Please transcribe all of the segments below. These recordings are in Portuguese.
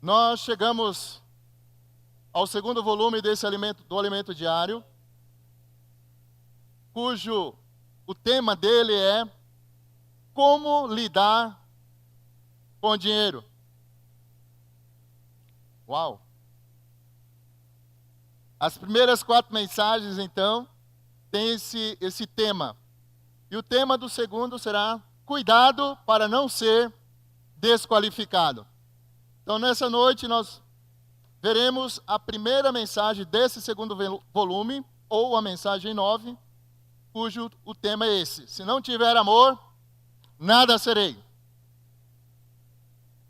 Nós chegamos ao segundo volume do Alimento Diário, cujo o tema dele é como lidar com dinheiro. Uau! As primeiras 4 mensagens, então, têm esse tema. E o tema do segundo será cuidado para não ser desqualificado. Então, nessa noite, nós veremos a primeira mensagem desse segundo volume, ou a mensagem 9, cujo o tema é esse: se não tiver amor, nada serei.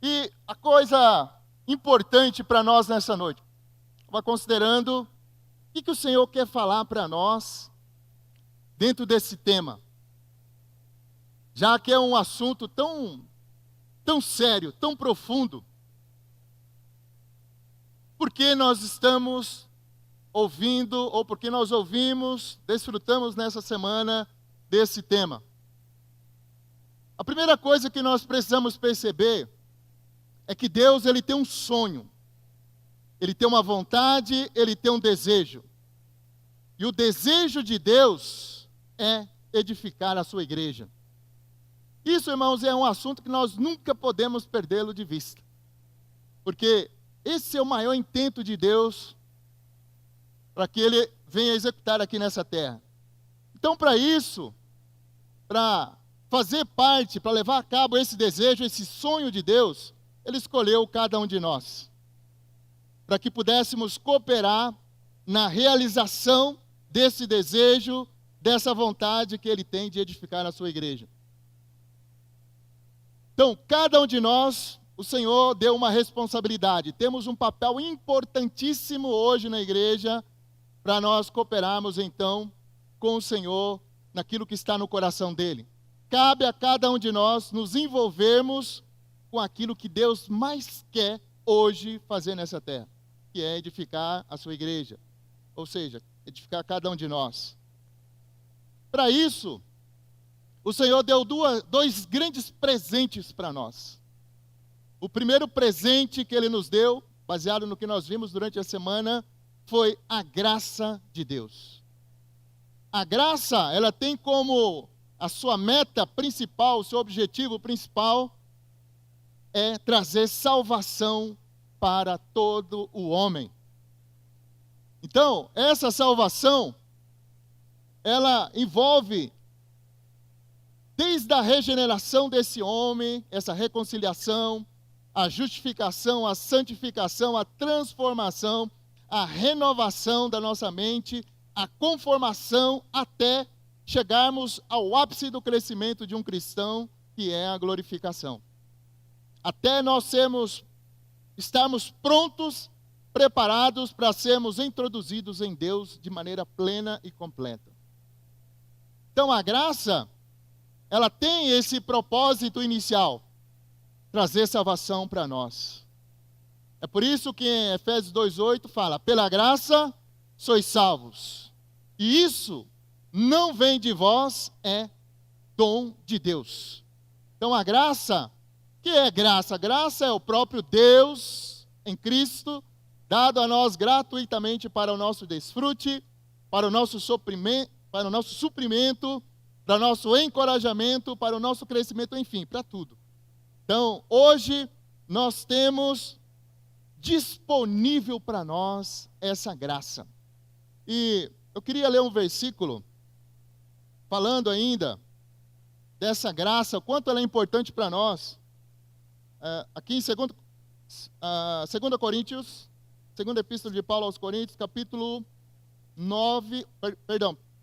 E a coisa importante para nós nessa noite, estava considerando o que o Senhor quer falar para nós dentro desse tema, já que é um assunto tão sério, tão profundo. Porque nós estamos ouvindo, ou porque nós ouvimos, desfrutamos nessa semana desse tema. A primeira coisa que nós precisamos perceber é que Deus, Ele tem um sonho, Ele tem uma vontade, Ele tem um desejo. E o desejo de Deus é edificar a sua igreja. Isso, irmãos, é um assunto que nós nunca podemos perdê-lo de vista. Porque esse é o maior intento de Deus para que Ele venha executar aqui nessa terra. Então, para isso, para fazer parte, para levar a cabo esse desejo, esse sonho de Deus, Ele escolheu cada um de nós, para que pudéssemos cooperar na realização desse desejo, dessa vontade que Ele tem de edificar a sua igreja. Então, cada um de nós, o Senhor deu uma responsabilidade. Temos um papel importantíssimo hoje na igreja para nós cooperarmos, então, com o Senhor naquilo que está no coração dEle. Cabe a cada um de nós nos envolvermos com aquilo que Deus mais quer hoje fazer nessa terra, que é edificar a sua igreja. Ou seja, edificar cada um de nós. Para isso, o Senhor deu dois grandes presentes para nós. O primeiro presente que Ele nos deu, baseado no que nós vimos durante a semana, foi a graça de Deus. A graça, ela tem como a sua meta principal, o seu objetivo principal, é trazer salvação para todo o homem. Então, essa salvação, ela envolve desde a regeneração desse homem, essa reconciliação, a justificação, a santificação, a transformação, a renovação da nossa mente, a conformação até chegarmos ao ápice do crescimento de um cristão, que é a glorificação. Até nós estarmos prontos, preparados para sermos introduzidos em Deus de maneira plena e completa. Então a graça, ela tem esse propósito inicial, trazer salvação para nós. É por isso que em Efésios 2:8 fala: pela graça sois salvos. E isso não vem de vós, é dom de Deus. Então a graça, que é graça? A graça é o próprio Deus em Cristo, dado a nós gratuitamente para o nosso desfrute, para o nosso suprimento, para o nosso encorajamento, para o nosso crescimento, enfim, para tudo. Então, hoje, nós temos disponível para nós essa graça. E eu queria ler um versículo, falando ainda dessa graça, o quanto ela é importante para nós. Aqui em 2 Coríntios, segunda epístola de Paulo aos Coríntios, capítulo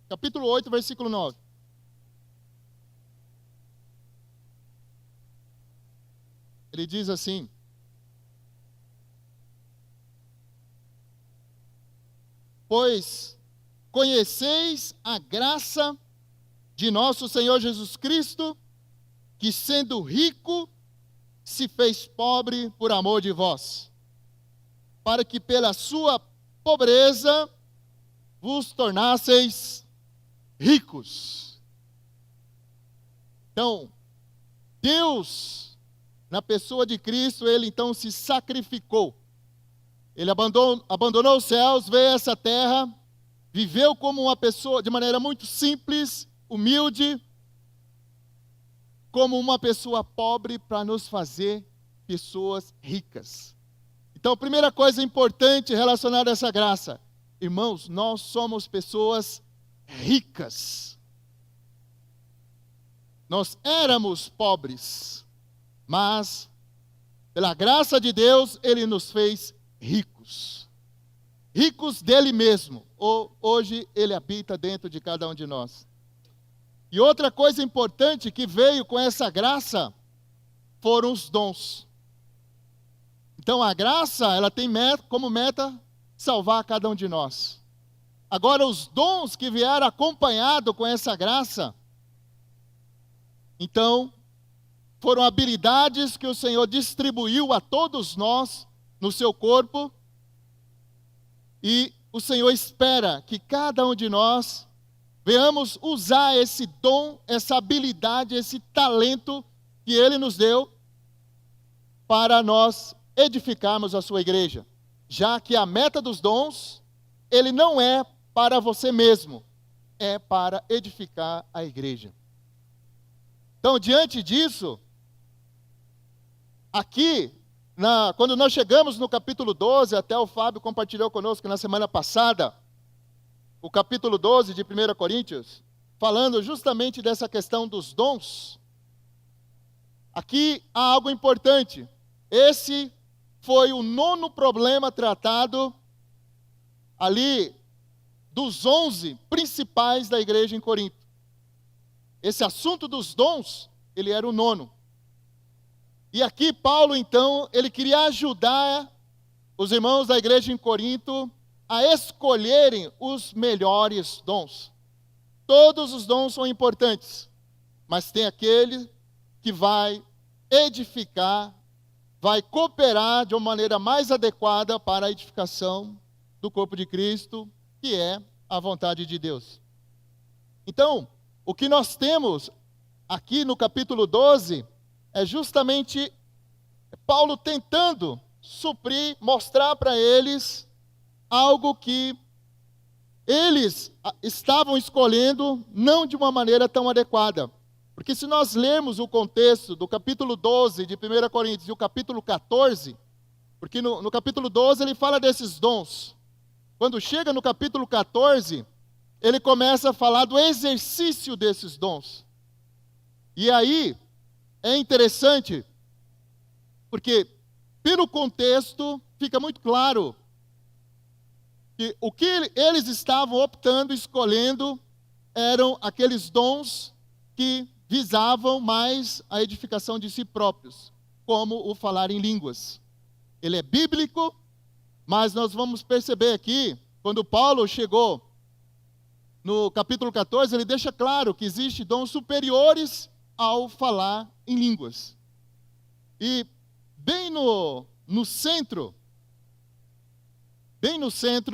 8, versículo 9. Ele diz assim: pois conheceis a graça de nosso Senhor Jesus Cristo, que sendo rico, se fez pobre por amor de vós, para que pela sua pobreza vos tornasseis ricos. Então, Deus, na pessoa de Cristo, ele então se sacrificou. Ele abandonou os céus, veio a essa terra, viveu como uma pessoa de maneira muito simples, humilde, como uma pessoa pobre para nos fazer pessoas ricas. Então, a primeira coisa importante relacionada a essa graça, irmãos, nós somos pessoas ricas. Nós éramos pobres, mas pela graça de Deus, Ele nos fez ricos. Ricos dele mesmo. Hoje Ele habita dentro de cada um de nós. E outra coisa importante que veio com essa graça foram os dons. Então a graça, ela tem como meta salvar cada um de nós. Agora os dons que vieram acompanhado com essa graça, então foram habilidades que o Senhor distribuiu a todos nós no seu corpo, e o Senhor espera que cada um de nós venhamos usar esse dom, essa habilidade, esse talento que Ele nos deu para nós edificarmos a sua igreja. Já que a meta dos dons, ele não é para você mesmo, é para edificar a igreja. Então, diante disso, aqui, quando nós chegamos no capítulo 12, até o Fábio compartilhou conosco na semana passada, o capítulo 12 de 1 Coríntios, falando justamente dessa questão dos dons. Aqui há algo importante. Esse foi o 9º problema tratado ali dos 11 principais da igreja em Corinto. Esse assunto dos dons, ele era o 9º. E aqui Paulo, então, ele queria ajudar os irmãos da igreja em Corinto a escolherem os melhores dons. Todos os dons são importantes, mas tem aquele que vai edificar, vai cooperar de uma maneira mais adequada para a edificação do corpo de Cristo, que é a vontade de Deus. Então, o que nós temos aqui no capítulo 12 é justamente Paulo tentando suprir, mostrar para eles algo que eles estavam escolhendo não de uma maneira tão adequada. Porque se nós lermos o contexto do capítulo 12 de 1 Coríntios e o capítulo 14, porque no capítulo 12 ele fala desses dons. Quando chega no capítulo 14, ele começa a falar do exercício desses dons. E aí é interessante, porque pelo contexto fica muito claro que o que eles estavam optando, escolhendo, eram aqueles dons que visavam mais a edificação de si próprios, como o falar em línguas. Ele é bíblico, mas nós vamos perceber aqui, quando Paulo chegou no capítulo 14, ele deixa claro que existem dons superiores ao falar em línguas. E bem no centro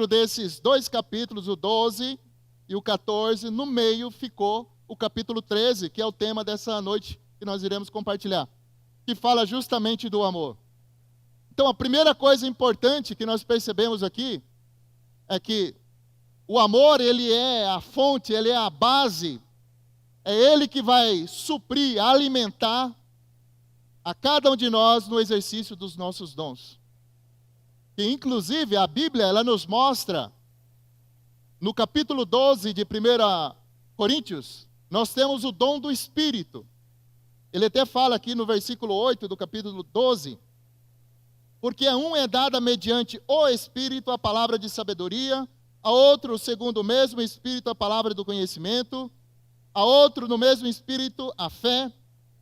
desses dois capítulos, o 12 e o 14, no meio ficou o capítulo 13, que é o tema dessa noite que nós iremos compartilhar, que fala justamente do amor. Então, a primeira coisa importante que nós percebemos aqui é que o amor, ele é a fonte, ele é a base, é ele que vai suprir, alimentar a cada um de nós no exercício dos nossos dons. E, inclusive, a Bíblia, ela nos mostra, no capítulo 12 de 1 Coríntios, nós temos o dom do Espírito. Ele até fala aqui no versículo 8 do capítulo 12, porque a um é dada mediante o Espírito a palavra de sabedoria, a outro, segundo o mesmo Espírito, a palavra do conhecimento, a outro, no mesmo Espírito, a fé,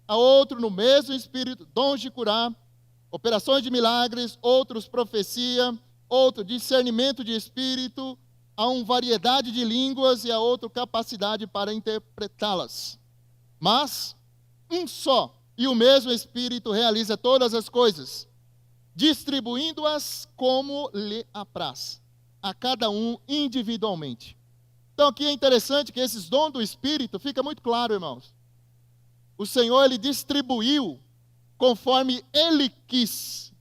a outro, no mesmo Espírito, dons de curar, operações de milagres, outros profecia, outro discernimento de espírito, a um variedade de línguas e a outro capacidade para interpretá-las. Mas um só, e o mesmo Espírito realiza todas as coisas, distribuindo-as como lhe apraz, a cada um individualmente. Então aqui é interessante que esses dons do Espírito, fica muito claro, irmãos. O Senhor, Ele distribuiu conforme Ele quis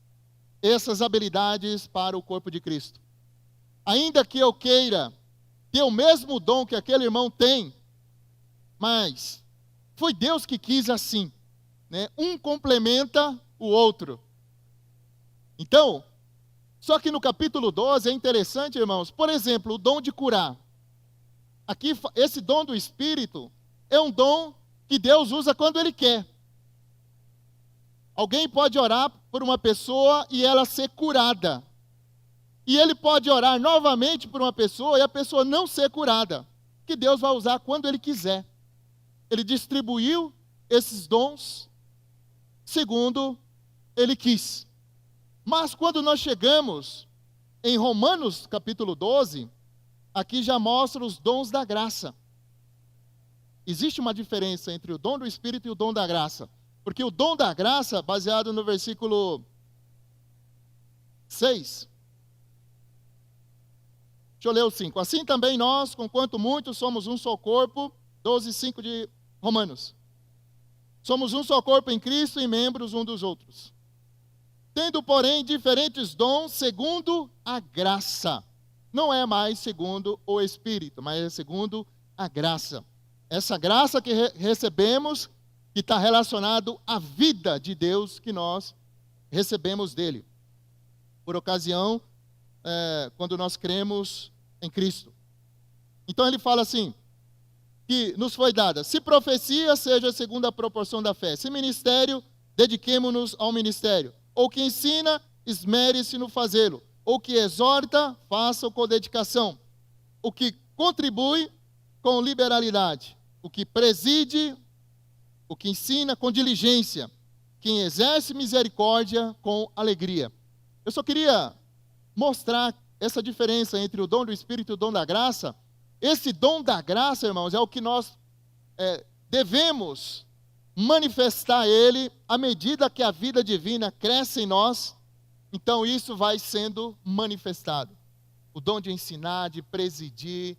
essas habilidades para o corpo de Cristo. Ainda que eu queira ter o mesmo dom que aquele irmão tem, mas foi Deus que quis assim, né? Um complementa o outro. Então, só que no capítulo 12 é interessante, irmãos, por exemplo, o dom de curar. Aqui, esse dom do Espírito é um dom que Deus usa quando Ele quer. Alguém pode orar por uma pessoa e ela ser curada. E ele pode orar novamente por uma pessoa e a pessoa não ser curada. Que Deus vai usar quando Ele quiser. Ele distribuiu esses dons segundo Ele quis. Mas quando nós chegamos em Romanos capítulo 12, aqui já mostra os dons da graça. Existe uma diferença entre o dom do Espírito e o dom da graça. Porque o dom da graça, baseado no versículo 6. Deixa eu ler o 5. Assim também nós, conquanto muitos, somos um só corpo. 12:5 de Romanos. Somos um só corpo em Cristo e membros um dos outros. Tendo, porém, diferentes dons segundo a graça. Não é mais segundo o Espírito, mas é segundo a graça. Essa graça que recebemos, que está relacionado à vida de Deus que nós recebemos dele. Por ocasião, quando nós cremos em Cristo. Então ele fala assim, que nos foi dada, se profecia, seja segundo a proporção da fé. Se ministério, dediquemo-nos ao ministério. Ou que ensina, esmere-se no fazê-lo. Ou que exorta, faça-o com dedicação. O que contribui, com liberalidade. O que preside, o que ensina, com diligência. Quem exerce misericórdia, com alegria. Eu só queria mostrar essa diferença entre o dom do Espírito e o dom da graça. Esse dom da graça, irmãos, é o que nós devemos manifestar ele à medida que a vida divina cresce em nós. Então isso vai sendo manifestado. O dom de ensinar, de presidir.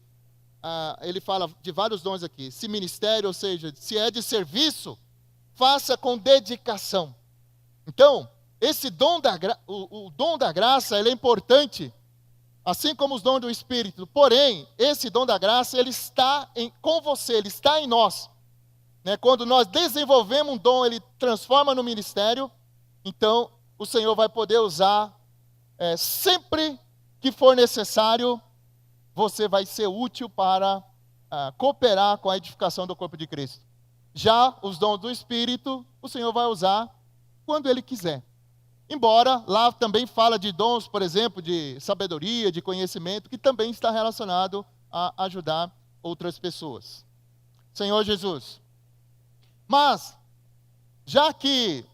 Ele fala de vários dons aqui. Se ministério, ou seja, se é de serviço, faça com dedicação. Então, esse dom o dom da graça, ele é importante, assim como os dons do Espírito. Porém, esse dom da graça, ele está com você, ele está em nós. Né? Quando nós desenvolvemos um dom, ele transforma no ministério. Então, o Senhor vai poder usar sempre que for necessário. Você vai ser útil para cooperar com a edificação do corpo de Cristo. Já os dons do Espírito, o Senhor vai usar quando Ele quiser. Embora lá também fala de dons, por exemplo, de sabedoria, de conhecimento, que também está relacionado a ajudar outras pessoas. Senhor Jesus. Mas, já que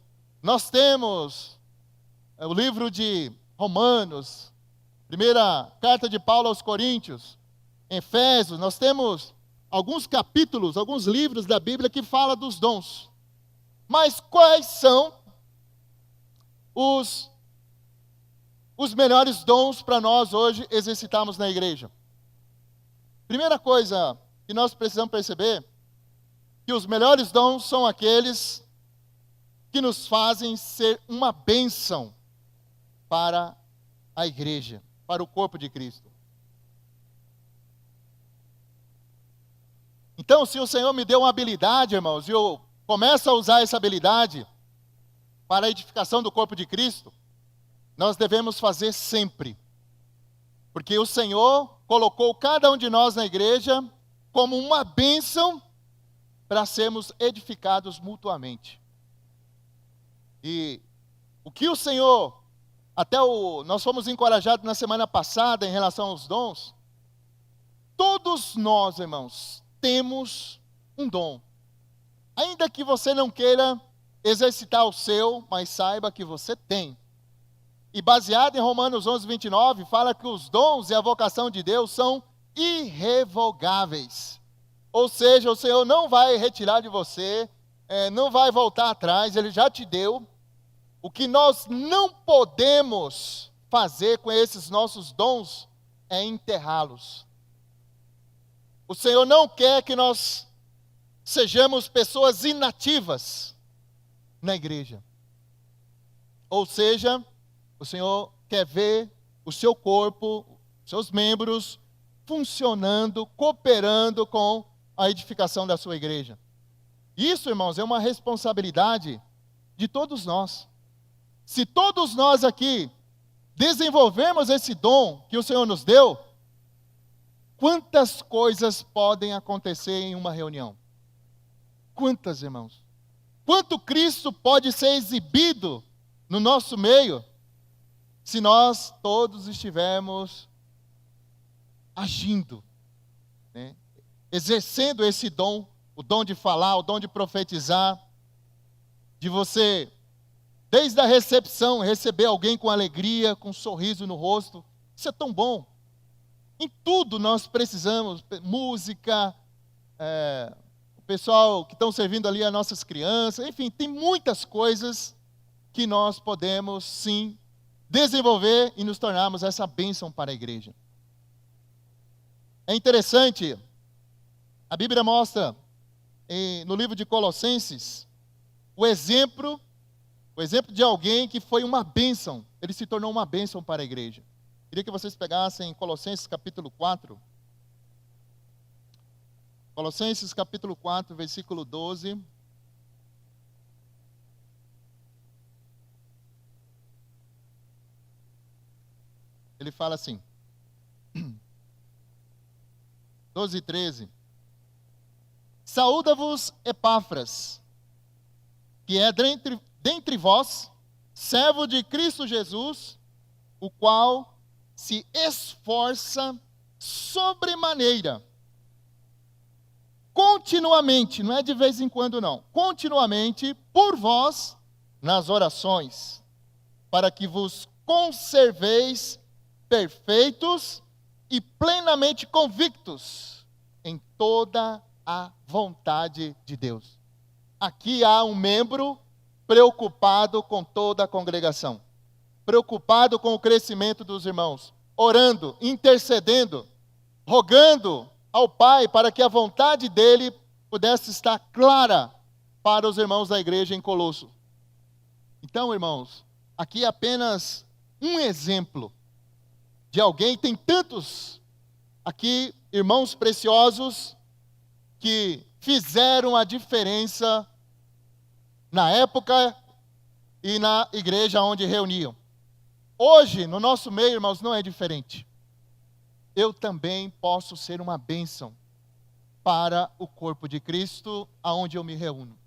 nós temos o livro de Romanos, primeira carta de Paulo aos Coríntios, Efésios, nós temos alguns capítulos, alguns livros da Bíblia que falam dos dons. Mas quais são os melhores dons para nós hoje exercitarmos na igreja? Primeira coisa que nós precisamos perceber, que os melhores dons são aqueles que nos fazem ser uma bênção para a igreja, para o corpo de Cristo. Então, se o Senhor me deu uma habilidade, irmãos, e eu começo a usar essa habilidade para a edificação do corpo de Cristo, nós devemos fazer sempre. Porque o Senhor colocou cada um de nós na igreja como uma bênção para sermos edificados mutuamente. E o que o Senhor, nós fomos encorajados na semana passada em relação aos dons, todos nós, irmãos, temos um dom. Ainda que você não queira exercitar o seu, mas saiba que você tem. E baseado em Romanos 11:29, fala que os dons e a vocação de Deus são irrevogáveis. Ou seja, o Senhor não vai retirar de você não vai voltar atrás, Ele já te deu. O que nós não podemos fazer com esses nossos dons é enterrá-los. O Senhor não quer que nós sejamos pessoas inativas na igreja. Ou seja, o Senhor quer ver o seu corpo, seus membros, funcionando, cooperando com a edificação da sua igreja. Isso, irmãos, é uma responsabilidade de todos nós. Se todos nós aqui desenvolvermos esse dom que o Senhor nos deu, quantas coisas podem acontecer em uma reunião? Quantas, irmãos? Quanto Cristo pode ser exibido no nosso meio, se nós todos estivermos agindo, né? Exercendo esse dom, o dom de falar, o dom de profetizar, de você, desde a recepção, receber alguém com alegria, com um sorriso no rosto. Isso é tão bom. Em tudo nós precisamos, música, o pessoal que estão servindo ali as nossas crianças, enfim, tem muitas coisas que nós podemos, sim, desenvolver e nos tornarmos essa bênção para a igreja. É interessante, a Bíblia mostra no livro de Colossenses o exemplo de alguém que foi uma bênção, ele se tornou uma bênção para a igreja. Queria que vocês pegassem Colossenses capítulo 4. Colossenses capítulo 4, versículo 12. Ele fala assim, 12 e 13. Saúda-vos Epáfras, que é dentre vós, servo de Cristo Jesus, o qual se esforça sobremaneira, continuamente, não é de vez em quando não, continuamente por vós nas orações, para que vos conserveis perfeitos e plenamente convictos em toda a vontade de Deus. Aqui há um membro preocupado com toda a congregação, preocupado com o crescimento dos irmãos, orando, intercedendo, rogando ao Pai para que a vontade dele pudesse estar clara para os irmãos da igreja em Colosso. Então, irmãos, aqui é apenas um exemplo de alguém, tem tantos aqui, irmãos preciosos, que fizeram a diferença na época e na igreja onde reuniam. Hoje, no nosso meio, irmãos, não é diferente. Eu também posso ser uma bênção para o corpo de Cristo, aonde eu me reúno.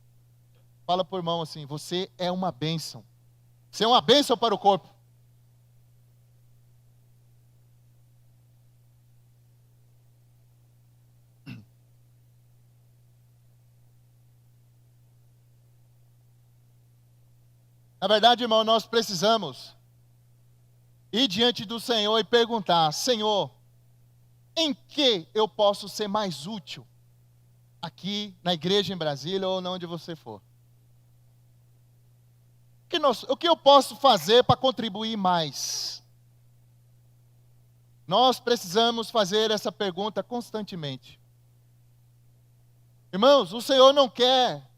Fala para o irmão assim, você é uma bênção. Você é uma bênção para o corpo. Na verdade, irmão, nós precisamos ir diante do Senhor e perguntar, Senhor, em que eu posso ser mais útil aqui na igreja em Brasília ou onde você for? O que eu posso fazer para contribuir mais? Nós precisamos fazer essa pergunta constantemente. Irmãos, o Senhor não quer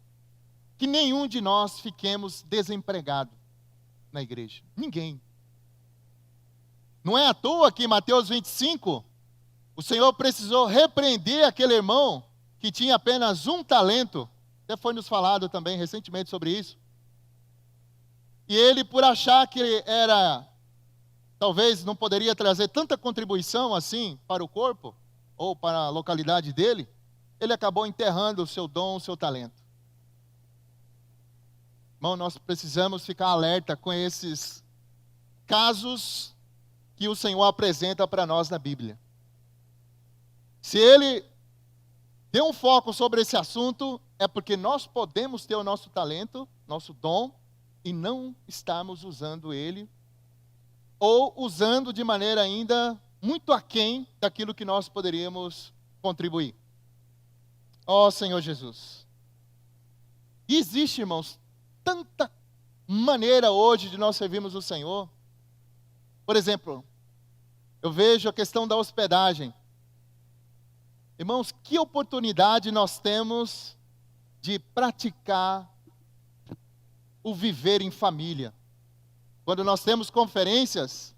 que nenhum de nós fiquemos desempregados na igreja. Ninguém. Não é à toa que em Mateus 25, o Senhor precisou repreender aquele irmão que tinha apenas um talento. Até foi nos falado também recentemente sobre isso. E ele, por achar que talvez não poderia trazer tanta contribuição assim para o corpo, ou para a localidade dele, ele acabou enterrando o seu dom, o seu talento. Irmão, nós precisamos ficar alerta com esses casos que o Senhor apresenta para nós na Bíblia. Se ele deu um foco sobre esse assunto, é porque nós podemos ter o nosso talento, nosso dom, e não estamos usando ele, ou usando de maneira ainda muito aquém daquilo que nós poderíamos contribuir. Ó Senhor Jesus. E existe, irmãos, tanta maneira hoje de nós servirmos o Senhor. Por exemplo, eu vejo a questão da hospedagem. Irmãos, que oportunidade nós temos de praticar o viver em família. Quando nós temos conferências,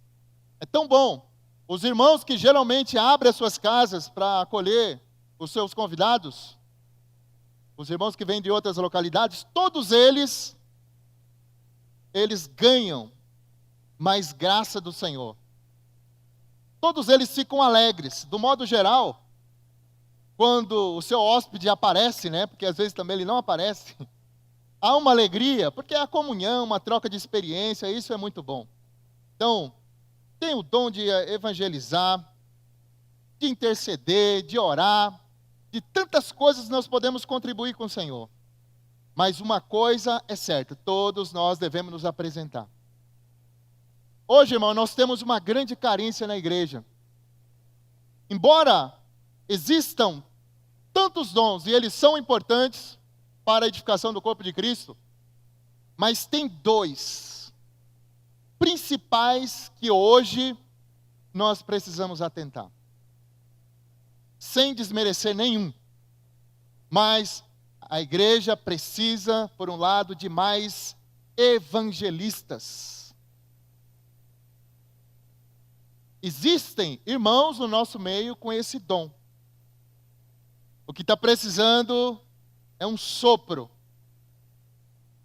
é tão bom. Os irmãos que geralmente abrem as suas casas para acolher os seus convidados, os irmãos que vêm de outras localidades, todos eles ganham mais graça do Senhor. Todos eles ficam alegres. Do modo geral, quando o seu hóspede aparece, né, porque às vezes também ele não aparece, há uma alegria, porque é a comunhão, uma troca de experiência, isso é muito bom. Então, tem o dom de evangelizar, de interceder, de orar, de tantas coisas nós podemos contribuir com o Senhor. Mas uma coisa é certa, todos nós devemos nos apresentar. Hoje, irmão, nós temos uma grande carência na igreja. Embora existam tantos dons, e eles são importantes para a edificação do corpo de Cristo, mas tem dois principais que hoje nós precisamos atentar. Sem desmerecer nenhum, mas a igreja precisa, por um lado, de mais evangelistas. Existem irmãos no nosso meio com esse dom. O que está precisando é um sopro.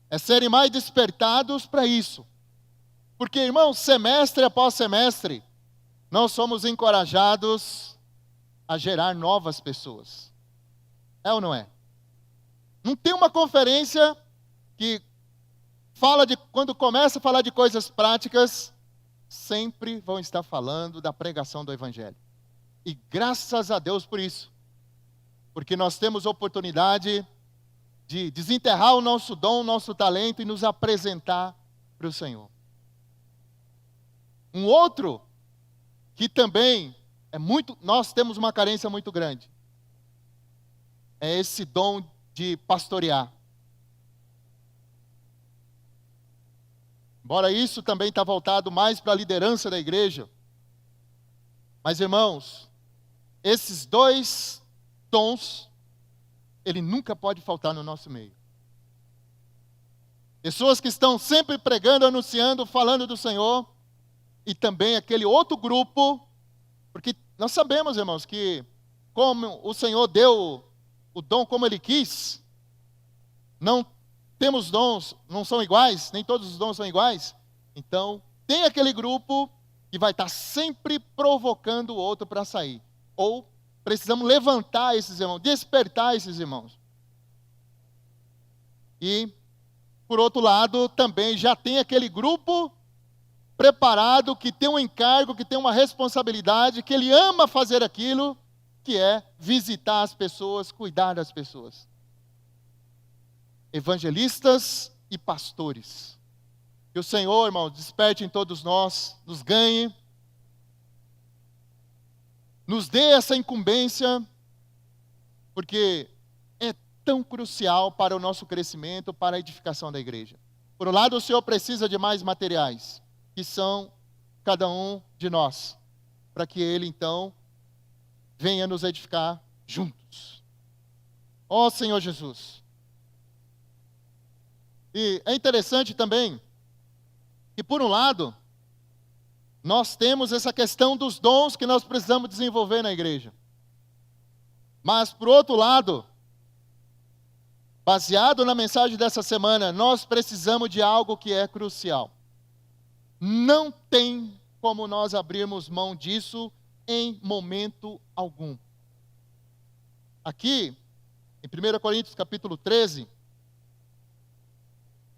É serem mais despertados para isso. Porque, irmãos, semestre após semestre, nós somos encorajados a gerar novas pessoas. É ou não é? Não tem uma conferência que fala de, quando começa a falar de coisas práticas, sempre vão estar falando da pregação do Evangelho. E graças a Deus por isso. Porque nós temos oportunidade de desenterrar o nosso dom, o nosso talento e nos apresentar para o Senhor. Um outro que também nós temos uma carência muito grande, é esse dom de pastorear. Embora isso também está voltado mais para a liderança da igreja. Mas, irmãos, esses dois dons, ele nunca pode faltar no nosso meio. Pessoas que estão sempre pregando, anunciando, falando do Senhor, e também aquele outro grupo, porque nós sabemos, irmãos, que como o Senhor deu o dom como Ele quis, não temos dons, não são iguais, nem todos os dons são iguais, então tem aquele grupo que vai estar sempre provocando o outro para sair, ou precisamos levantar esses irmãos, despertar esses irmãos. E, por outro lado, também já tem aquele grupo preparado, que tem um encargo, que tem uma responsabilidade, que ele ama fazer aquilo, que é visitar as pessoas, cuidar das pessoas. Evangelistas e pastores. Que o Senhor, irmão, desperte em todos nós, nos ganhe, nos dê essa incumbência, porque é tão crucial para o nosso crescimento, para a edificação da igreja. Por um lado, o Senhor precisa de mais materiais, que são cada um de nós, para que Ele, então, venha nos edificar juntos. Ó Senhor Jesus. E é interessante também, que por um lado, nós temos essa questão dos dons que nós precisamos desenvolver na igreja. Mas, por outro lado, baseado na mensagem dessa semana, nós precisamos de algo que é crucial. Não tem como nós abrirmos mão disso em momento algum. Aqui, em 1 Coríntios capítulo 13,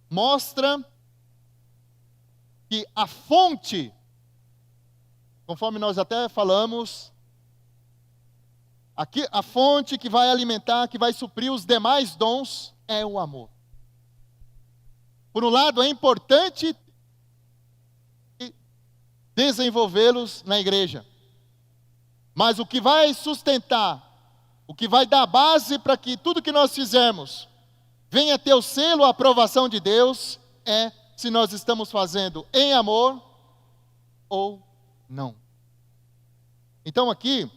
mostra que a fonte, conforme nós até falamos, aqui a fonte que vai alimentar, que vai suprir os demais dons, é o amor. Por um lado, é importante desenvolvê-los na igreja. Mas o que vai sustentar, o que vai dar base para que tudo que nós fizermos venha ter o selo, a aprovação de Deus, é se nós estamos fazendo em amor ou não. Então aqui,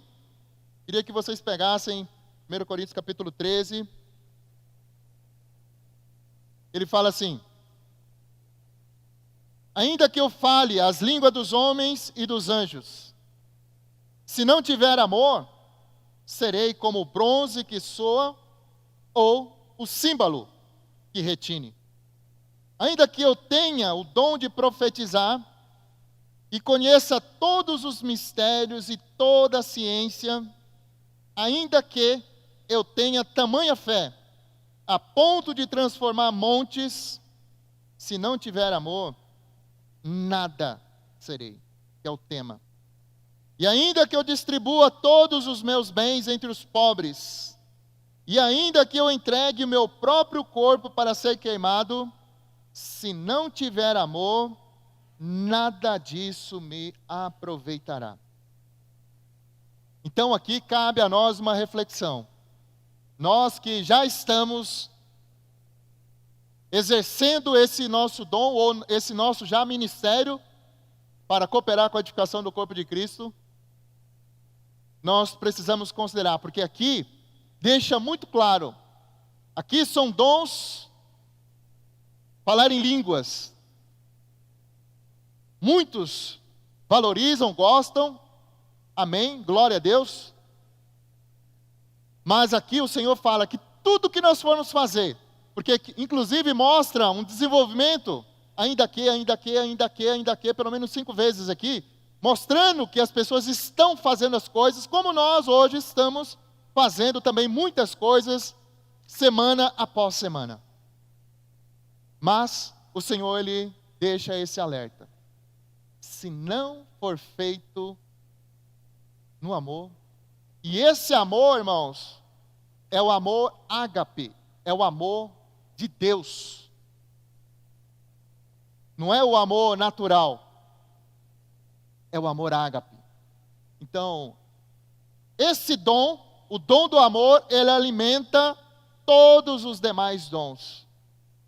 queria que vocês pegassem 1 Coríntios capítulo 13. Ele fala assim: ainda que eu fale as línguas dos homens e dos anjos, se não tiver amor, serei como o bronze que soa ou o símbolo que retine. Ainda que eu tenha o dom de profetizar e conheça todos os mistérios e toda a ciência, ainda que eu tenha tamanha fé, a ponto de transformar montes, se não tiver amor, nada serei, que é o tema. E ainda que eu distribua todos os meus bens entre os pobres, e ainda que eu entregue o meu próprio corpo para ser queimado, se não tiver amor, nada disso me aproveitará. Então aqui cabe a nós uma reflexão. Nós que já estamos exercendo esse nosso dom, ou esse nosso já ministério, para cooperar com a edificação do corpo de Cristo, nós precisamos considerar, porque aqui deixa muito claro, aqui são dons, falar em línguas. Muitos valorizam, gostam, amém, glória a Deus. Mas aqui o Senhor fala que tudo que nós formos fazer, porque inclusive mostra um desenvolvimento, ainda que, pelo menos 5 vezes aqui, mostrando que as pessoas estão fazendo as coisas, como nós hoje estamos fazendo também muitas coisas, semana após semana. Mas o Senhor, Ele deixa esse alerta. Se não for feito no amor, e esse amor, irmãos, é o amor ágape, é o amor de Deus. Não é o amor natural, é o amor ágape. Então, esse dom, o dom do amor, ele alimenta todos os demais dons.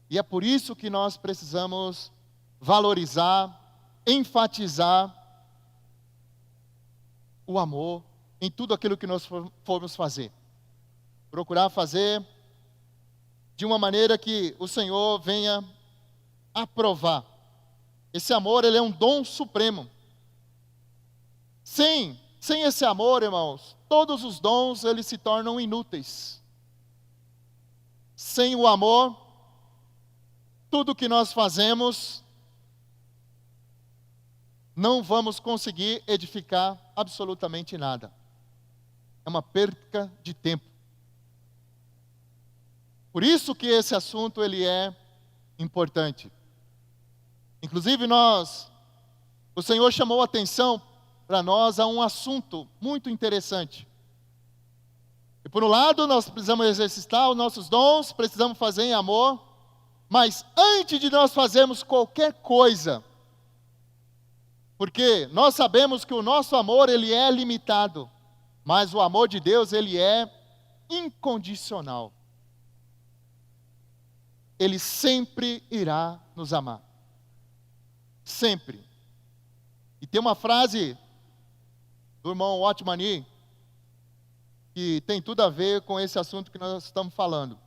E é por isso que nós precisamos valorizar, enfatizar o amor em tudo aquilo que nós formos fazer. Procurar fazer de uma maneira que o Senhor venha aprovar. Esse amor, ele é um dom supremo. Sem esse amor, irmãos, todos os dons, eles se tornam inúteis. Sem o amor, tudo que nós fazemos, não vamos conseguir edificar absolutamente nada. É uma perca de tempo. Por isso que esse assunto, ele é importante. Inclusive o Senhor chamou a atenção para nós a um assunto muito interessante. E por um lado, nós precisamos exercitar os nossos dons, precisamos fazer em amor, mas antes de nós fazermos qualquer coisa, porque nós sabemos que o nosso amor, ele é limitado, mas o amor de Deus, ele é incondicional. Ele sempre irá nos amar. Sempre. E tem uma frase do irmão Watmani, que tem tudo a ver com esse assunto que nós estamos falando.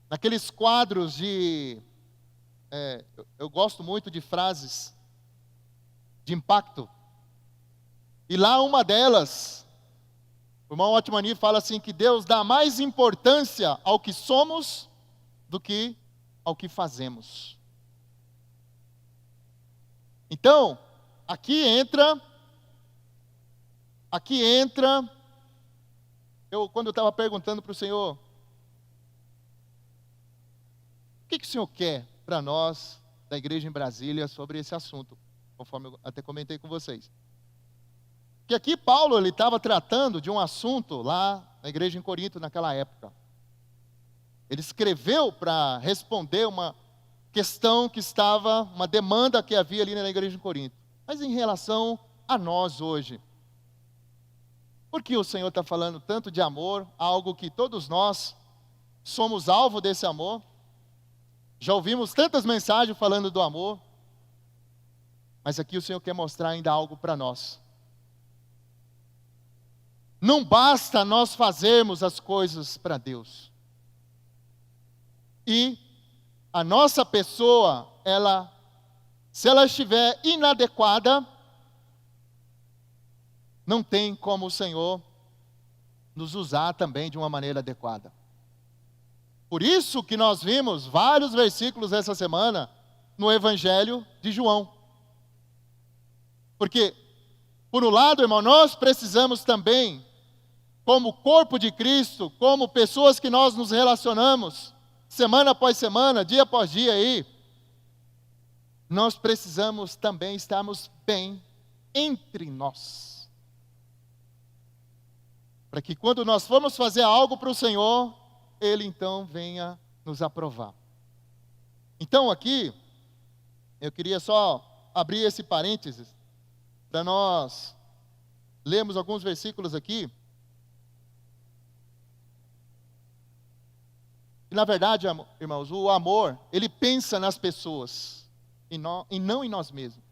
Naqueles quadros de... eu gosto muito de frases de impacto. E lá uma delas, o irmão Watmani fala assim, que Deus dá mais importância ao que somos do que ao que fazemos. Então, aqui entra, quando eu estava perguntando para o Senhor, o que o Senhor quer para nós, da igreja em Brasília, sobre esse assunto, conforme eu até comentei com vocês. Que aqui Paulo, ele estava tratando de um assunto lá na igreja em Corinto, naquela época. Ele escreveu para responder uma questão que estava, uma demanda que havia ali na igreja em Corinto. Mas em relação a nós hoje, por que o Senhor está falando tanto de amor, algo que todos nós somos alvo desse amor. Já ouvimos tantas mensagens falando do amor, mas aqui o Senhor quer mostrar ainda algo para nós. Não basta nós fazermos as coisas para Deus. E a nossa pessoa, se ela estiver inadequada, não tem como o Senhor nos usar também de uma maneira adequada. Por isso que nós vimos vários versículos essa semana no Evangelho de João. Porque, por um lado, irmão, nós precisamos também, como corpo de Cristo, como pessoas que nós nos relacionamos, semana após semana, dia após dia aí, nós precisamos também estarmos bem entre nós. Para que quando nós formos fazer algo para o Senhor, Ele então venha nos aprovar. Então aqui, eu queria só abrir esse parênteses, para nós lermos alguns versículos aqui. E na verdade, irmãos, o amor, ele pensa nas pessoas, e não em nós mesmos.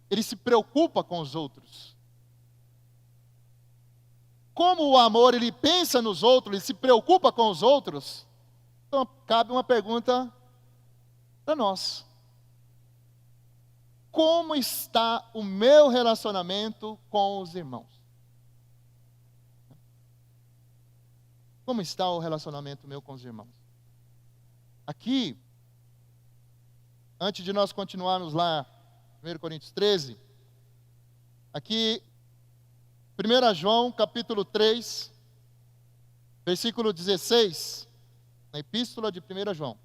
Ele se preocupa com os outros. Como o amor, ele pensa nos outros, ele se preocupa com os outros, então cabe uma pergunta para nós. Como está o meu relacionamento com os irmãos? Como está o relacionamento meu com os irmãos? Aqui, antes de nós continuarmos lá, 1 Coríntios 13, aqui, 1 João, capítulo 3, versículo 16, na epístola de 1 João,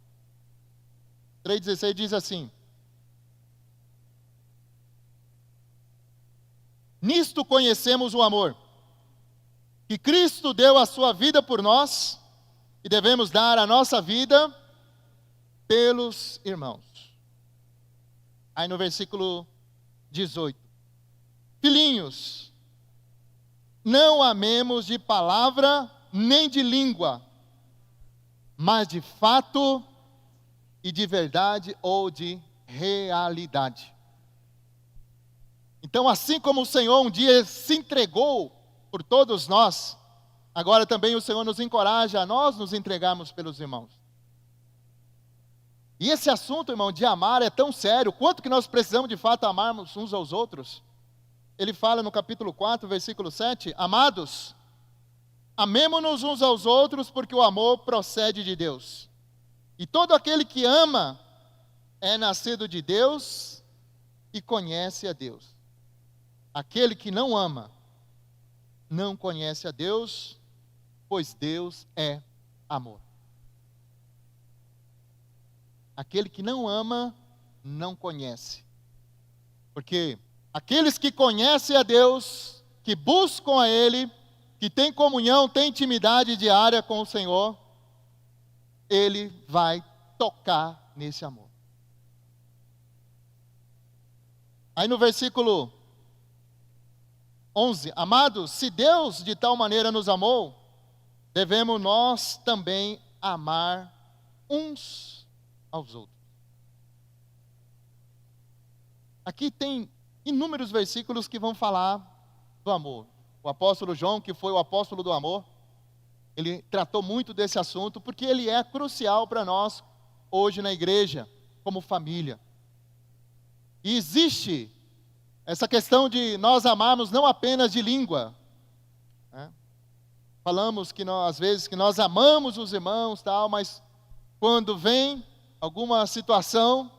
3,16 diz assim: nisto conhecemos o amor, que Cristo deu a sua vida por nós, e devemos dar a nossa vida pelos irmãos. Aí no versículo 18: filhinhos, não amemos de palavra nem de língua, mas de fato e de verdade ou de realidade. Então, assim como o Senhor um dia se entregou por todos nós, agora também o Senhor nos encoraja a nós nos entregarmos pelos irmãos. E esse assunto, irmão, de amar é tão sério, quanto que nós precisamos de fato amarmos uns aos outros. Ele fala no capítulo 4, versículo 7, amados, amemo-nos uns aos outros, porque o amor procede de Deus. E todo aquele que ama é nascido de Deus e conhece a Deus. Aquele que não ama não conhece a Deus, pois Deus é amor. Aquele que não ama, não conhece. Porque aqueles que conhecem a Deus, que buscam a Ele, que têm comunhão, têm intimidade diária com o Senhor, Ele vai tocar nesse amor. Aí no versículo 11, amados, se Deus de tal maneira nos amou, devemos nós também amar uns aos outros. Aqui tem inúmeros versículos que vão falar do amor. O apóstolo João, que foi o apóstolo do amor, ele tratou muito desse assunto, porque ele é crucial para nós hoje na igreja, como família. E existe essa questão de nós amarmos não apenas de língua, né? Falamos que às vezes que nós amamos os irmãos, tal, mas quando vem alguma situação,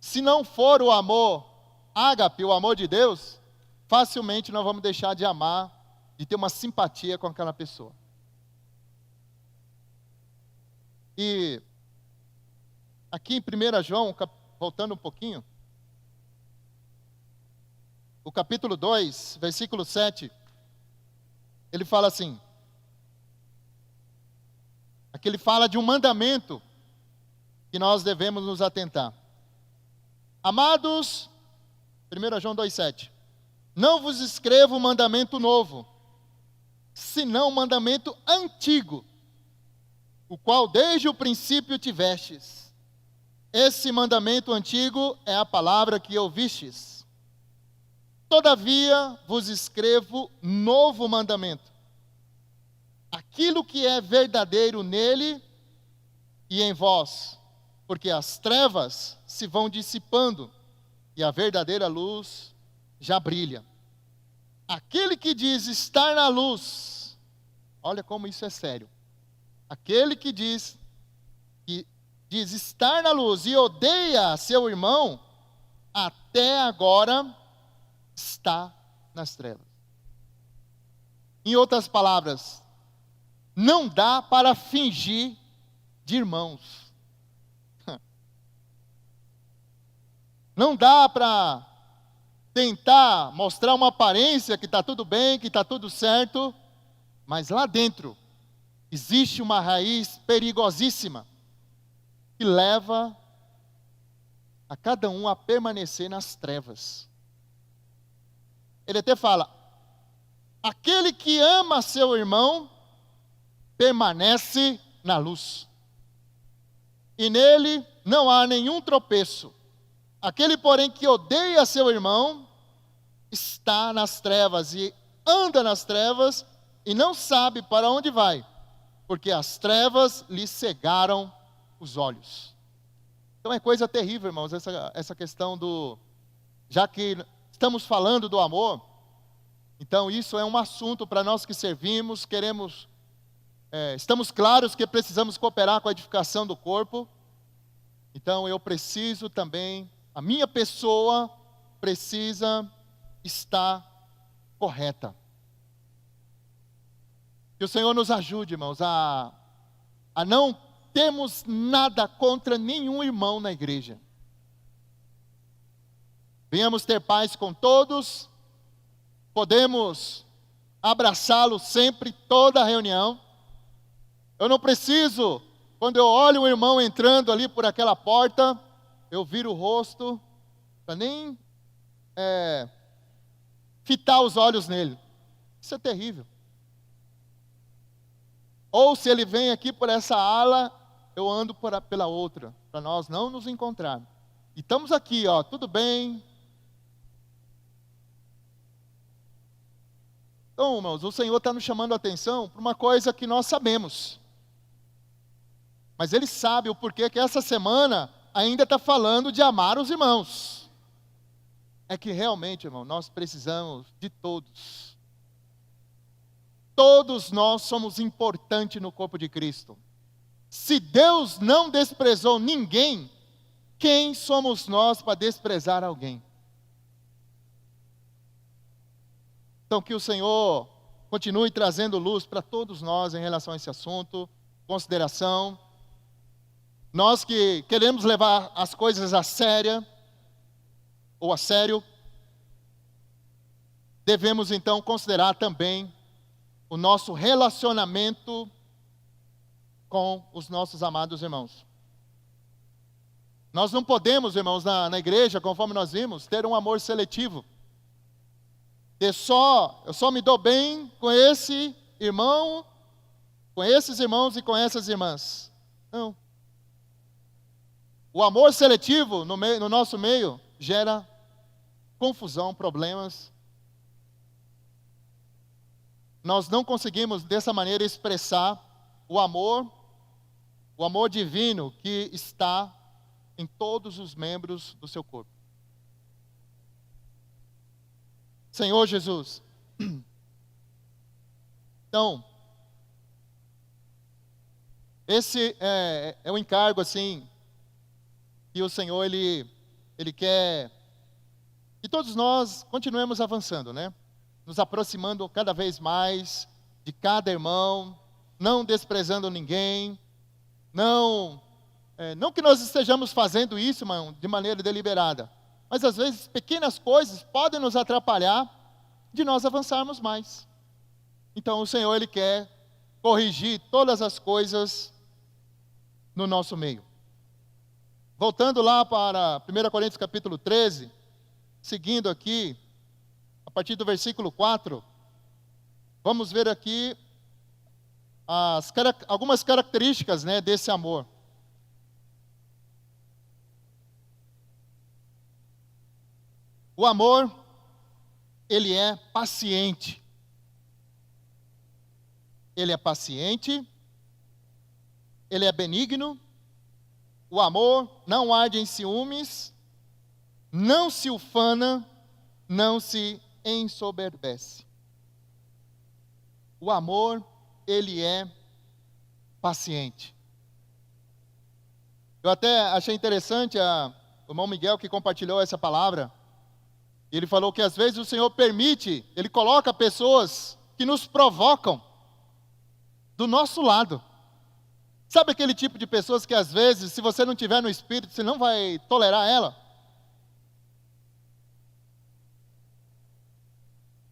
se não for o amor ágape, o amor de Deus, facilmente nós vamos deixar de amar, de ter uma simpatia com aquela pessoa. E aqui em 1 João, voltando um pouquinho, o capítulo 2, versículo 7, ele fala assim, aqui ele fala de um mandamento que nós devemos nos atentar. Amados, 1 João 2,7, não vos escrevo mandamento novo, senão mandamento antigo, o qual desde o princípio tivestes. Esse mandamento antigo é a palavra que ouvistes. Todavia vos escrevo novo mandamento. Aquilo que é verdadeiro nele e em vós, porque as trevas se vão dissipando e a verdadeira luz já brilha. Aquele que diz estar na luz, olha como isso é sério. Aquele que diz estar na luz e odeia seu irmão, até agora está nas trevas. Em outras palavras, não dá para fingir de irmãos. Não dá para tentar mostrar uma aparência que está tudo bem, que está tudo certo, mas lá dentro existe uma raiz perigosíssima que leva a cada um a permanecer nas trevas. Ele até fala: aquele que ama seu irmão permanece na luz, e nele não há nenhum tropeço. Aquele, porém, que odeia seu irmão está nas trevas e anda nas trevas e não sabe para onde vai, porque as trevas lhe cegaram os olhos. Então é coisa terrível, irmãos, essa questão do... Já que estamos falando do amor, então isso é um assunto para nós que servimos, estamos claros que precisamos cooperar com a edificação do corpo. Então eu preciso também, a minha pessoa precisa estar correta. Que o Senhor nos ajude, irmãos, a não termos nada contra nenhum irmão na igreja. Venhamos ter paz com todos, podemos abraçá-los sempre, toda a reunião. Eu não preciso, quando eu olho um irmão entrando ali por aquela porta, eu viro o rosto para nem fitar os olhos nele. Isso é terrível. Ou se ele vem aqui por essa ala, eu ando pela outra, para nós não nos encontrarmos. E estamos aqui, tudo bem. Então, irmãos, o Senhor está nos chamando a atenção para uma coisa que nós sabemos. Mas Ele sabe o porquê que essa semana ainda está falando de amar os irmãos. É que realmente, irmão, nós precisamos de todos. Todos nós somos importantes no corpo de Cristo. Se Deus não desprezou ninguém, quem somos nós para desprezar alguém? Então que o Senhor continue trazendo luz para todos nós em relação a esse assunto, consideração. Nós que queremos levar as coisas a sério, devemos então considerar também o nosso relacionamento com os nossos amados irmãos. Nós não podemos, irmãos, na igreja, conforme nós vimos, ter um amor seletivo. Eu só me dou bem com esse irmão, com esses irmãos e com essas irmãs. Não. O amor seletivo no nosso meio gera confusão, problemas. Nós não conseguimos dessa maneira expressar o amor divino que está em todos os membros do seu corpo. Senhor Jesus. Então, esse é um encargo assim que o Senhor ele quer que todos nós continuemos avançando, né? Nos aproximando cada vez mais de cada irmão, não desprezando ninguém, não que nós estejamos fazendo isso, irmão, de maneira deliberada, mas às vezes pequenas coisas podem nos atrapalhar de nós avançarmos mais. Então o Senhor ele quer corrigir todas as coisas no nosso meio. Voltando lá para 1 Coríntios capítulo 13, seguindo aqui, a partir do versículo 4, vamos ver aqui algumas características, né, desse amor. O amor, ele é paciente. Ele é paciente, ele é benigno. O amor não arde em ciúmes, não se ufana, não se ensoberbece. O amor, ele é paciente. Eu até achei interessante o irmão Miguel que compartilhou essa palavra. Ele falou que às vezes o Senhor permite, Ele coloca pessoas que nos provocam do nosso lado. Sabe aquele tipo de pessoas que às vezes, se você não tiver no Espírito, você não vai tolerar ela?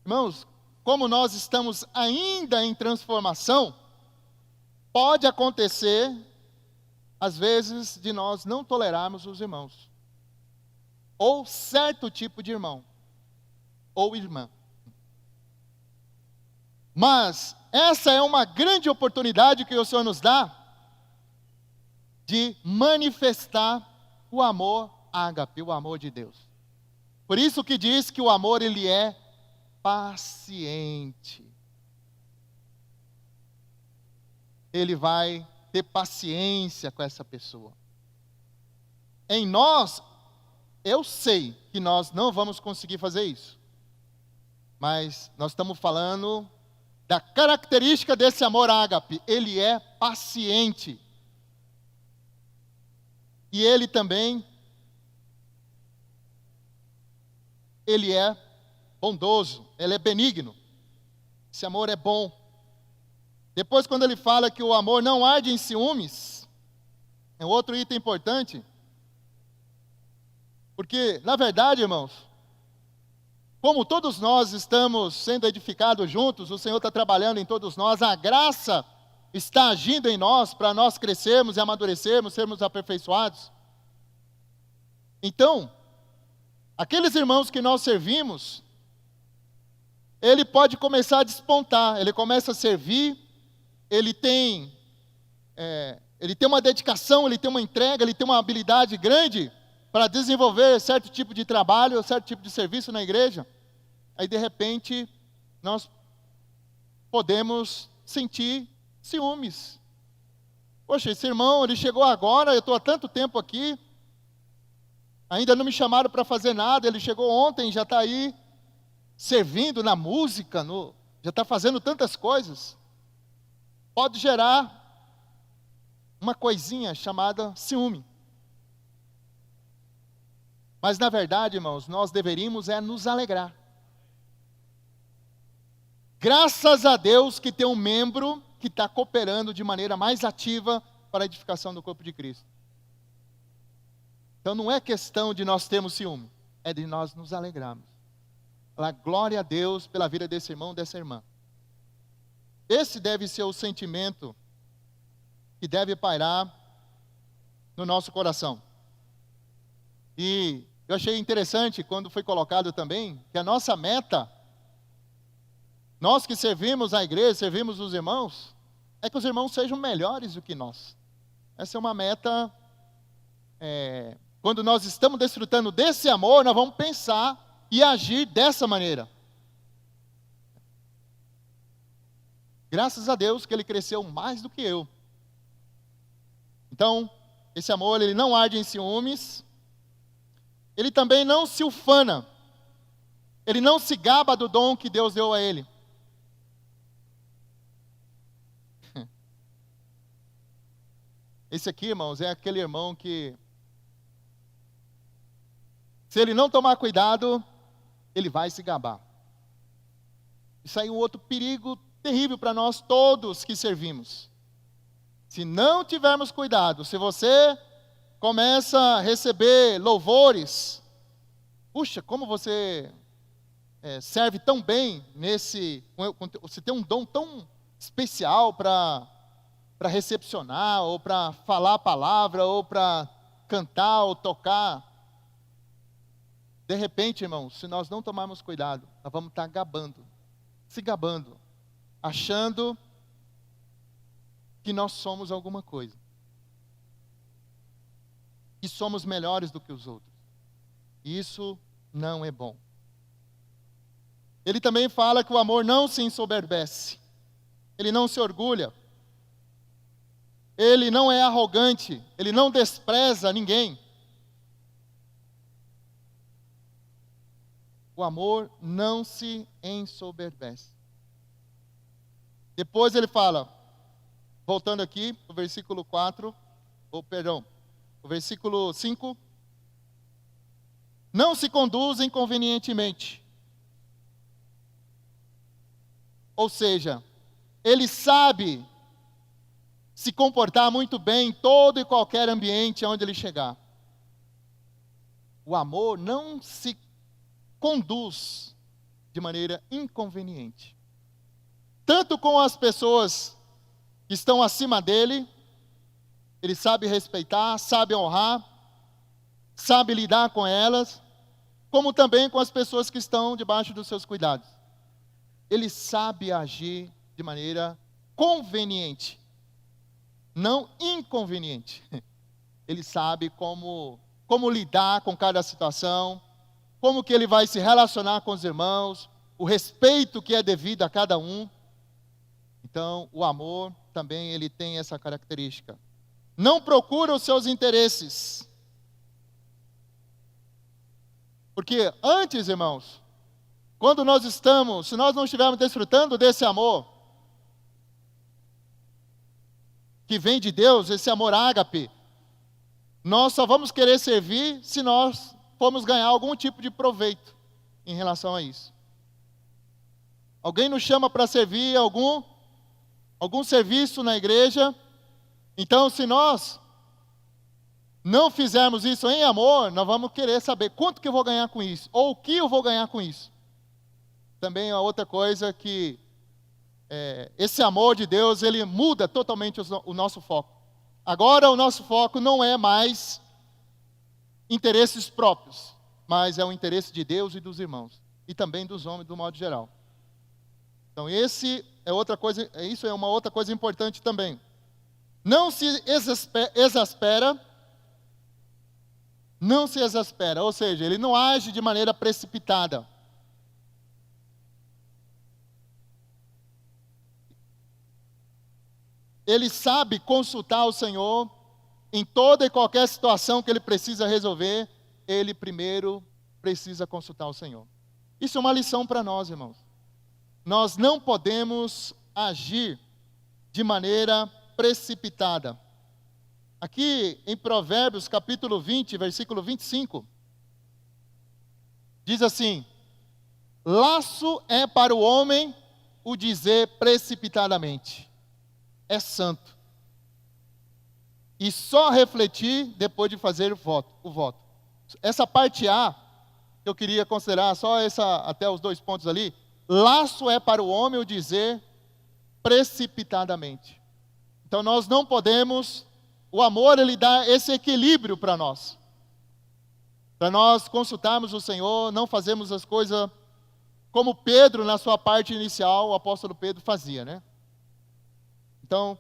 Irmãos, como nós estamos ainda em transformação, pode acontecer, às vezes, de nós não tolerarmos os irmãos. Ou certo tipo de irmão, ou irmã. Mas essa é uma grande oportunidade que o Senhor nos dá de manifestar o amor ágape, o amor de Deus. Por isso que diz que o amor, ele é paciente. Ele vai ter paciência com essa pessoa. Em nós, eu sei que nós não vamos conseguir fazer isso. Mas nós estamos falando da característica desse amor ágape. Ele é paciente. E ele também, ele é bondoso, ele é benigno. Esse amor é bom. Depois, quando ele fala que o amor não arde em ciúmes, é outro item importante. Porque, na verdade, irmãos, como todos nós estamos sendo edificados juntos, o Senhor está trabalhando em todos nós, a graça está agindo em nós para nós crescermos e amadurecermos, sermos aperfeiçoados. Então, aqueles irmãos que nós servimos, ele pode começar a despontar, ele começa a servir, ele tem uma dedicação, ele tem uma entrega, ele tem uma habilidade grande para desenvolver certo tipo de trabalho, certo tipo de serviço na igreja. Aí, de repente, nós podemos sentir ciúmes. Poxa, esse irmão, ele chegou agora, eu estou há tanto tempo aqui, ainda não me chamaram para fazer nada, ele chegou ontem, já está aí servindo na música, já está fazendo tantas coisas. Pode gerar uma coisinha chamada ciúme. Mas, na verdade, irmãos, nós deveríamos nos alegrar. Graças a Deus que tem um membro que está cooperando de maneira mais ativa para a edificação do corpo de Cristo. Então não é questão de nós termos ciúme, é de nós nos alegrarmos. Falar glória a Deus pela vida desse irmão, dessa irmã. Esse deve ser o sentimento que deve pairar no nosso coração. E eu achei interessante quando foi colocado também que a nossa meta, nós que servimos a igreja, servimos os irmãos, é que os irmãos sejam melhores do que nós. Essa é uma meta, quando nós estamos desfrutando desse amor, nós vamos pensar e agir dessa maneira. Graças a Deus que ele cresceu mais do que eu. Então, esse amor, ele não arde em ciúmes, ele também não se ufana, ele não se gaba do dom que Deus deu a ele. Esse aqui, irmãos, é aquele irmão que, se ele não tomar cuidado, ele vai se gabar. Isso aí é um outro perigo terrível para nós todos que servimos. Se não tivermos cuidado, se você começa a receber louvores, puxa, como você serve tão bem você tem um dom tão especial para recepcionar, ou para falar a palavra, ou para cantar, ou tocar. De repente, irmãos, se nós não tomarmos cuidado, nós vamos estar se gabando, achando que nós somos alguma coisa, que somos melhores do que os outros. Isso não é bom. Ele também fala que o amor não se ensoberbece, ele não se orgulha, ele não é arrogante, ele não despreza ninguém. O amor não se ensoberbece. Depois ele fala, voltando aqui para o versículo 4, o versículo 5. Não se conduz inconvenientemente. Ou seja, ele sabe se comportar muito bem em todo e qualquer ambiente onde ele chegar. O amor não se conduz de maneira inconveniente. Tanto com as pessoas que estão acima dele, ele sabe respeitar, sabe honrar, sabe lidar com elas, como também com as pessoas que estão debaixo dos seus cuidados. Ele sabe agir de maneira conveniente, não inconveniente. Ele sabe como lidar com cada situação, como que ele vai se relacionar com os irmãos, o respeito que é devido a cada um. Então, o amor também ele tem essa característica. Não procura os seus interesses. Porque antes, irmãos, se nós não estivermos desfrutando desse amor que vem de Deus, esse amor ágape, nós só vamos querer servir se nós formos ganhar algum tipo de proveito em relação a isso. Alguém nos chama para servir algum serviço na igreja, então se nós não fizermos isso em amor, nós vamos querer saber quanto que eu vou ganhar com isso, ou o que eu vou ganhar com isso. Também é outra coisa que esse amor de Deus, ele muda totalmente o nosso foco. Agora o nosso foco não é mais interesses próprios, mas é o interesse de Deus e dos irmãos, e também dos homens, do modo geral. Então isso é uma outra coisa importante também. Não se exaspera, ou seja, ele não age de maneira precipitada. Ele sabe consultar o Senhor em toda e qualquer situação que ele precisa resolver, ele primeiro precisa consultar o Senhor. Isso é uma lição para nós, irmãos. Nós não podemos agir de maneira precipitada. Aqui em Provérbios capítulo 20, versículo 25, diz assim: laço é para o homem o dizer precipitadamente, é santo, e só refletir depois de fazer o voto. Essa parte A, que eu queria considerar, até os 2 pontos ali. Laço é para o homem o dizer precipitadamente. Então nós não podemos, o amor ele dá esse equilíbrio para nós consultarmos o Senhor, não fazermos as coisas como Pedro na sua parte inicial, o apóstolo Pedro fazia, né? Então,